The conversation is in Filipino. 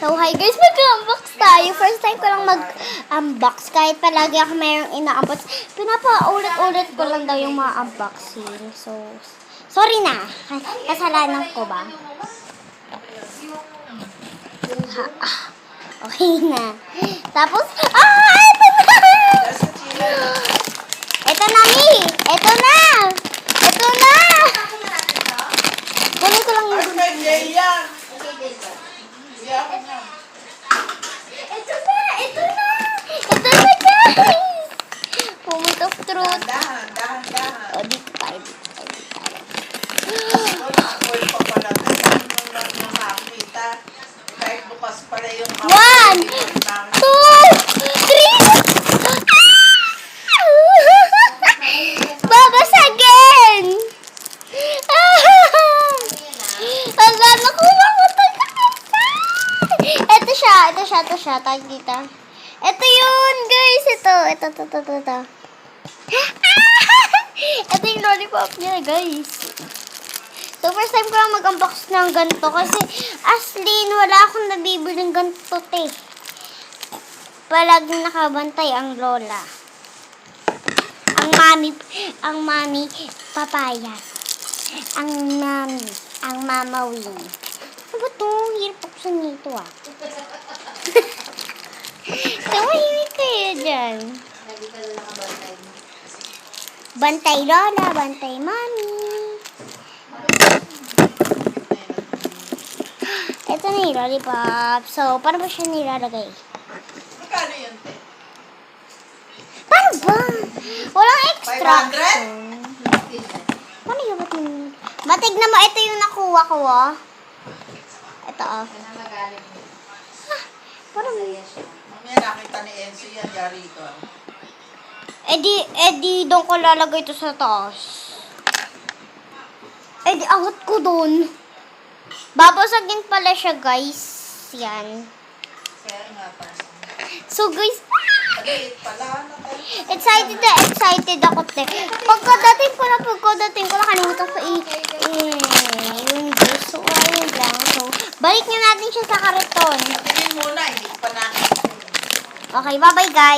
So, hi guys, mag-unbox tayo. First time ko lang mag-unbox. Kahit palagi ako mayroong ina-unbox. Pinapaulit-ulit ko lang daw yung mga unboxing. So, sorry na. Kasalanan ko ba? Okay na. Tapos, ito na! Ito na, Mi! Ito na! Ito na! Kunin ko lang yung... Ito na! Ito na! Ito na, guys! Moment of truth. O, di tayo. One! Two! Three! Babasagin! Ala, nakuha ko ito. Ito siya. Tag dito. Ito yun, guys. Ito. Ito yung lollipop niya, guys. So, first time ko lang mag-unbox ng ganito. Kasi, Aslin, wala akong nabibiling ganito, te. Palagi nakabantay ang lola. Ang mami, papaya. Ang mama wing. Ano ba ito? Hirap ako sa nito, ah. Tumahimik kayo dyan. Bantay lola, bantay mami. Ito na yung lollipop. So, paano ba siya nilalagay? Magkano yun, te? Paano ba? Walang extraction. 500? Paano yung ba't yung... Matignan mo, ito yung nakuha ko, oh. Ito, oh. Parang... Mamaya nakita ni Enzo yan, yari ito. Edi, doon ko lalagay ito sa taas. Edi, ahot ko doon. Babasagin pala siya, guys. Yan. Kaya nga pa. So, guys, Maliit pala. excited ako, te. Pagkadating ko na, kalimutan ko yun, guys. So, ayun lang. So, balik na natin siya sa kariton. Tingin muna, hindi pa namin. Okay, bye-bye, guys.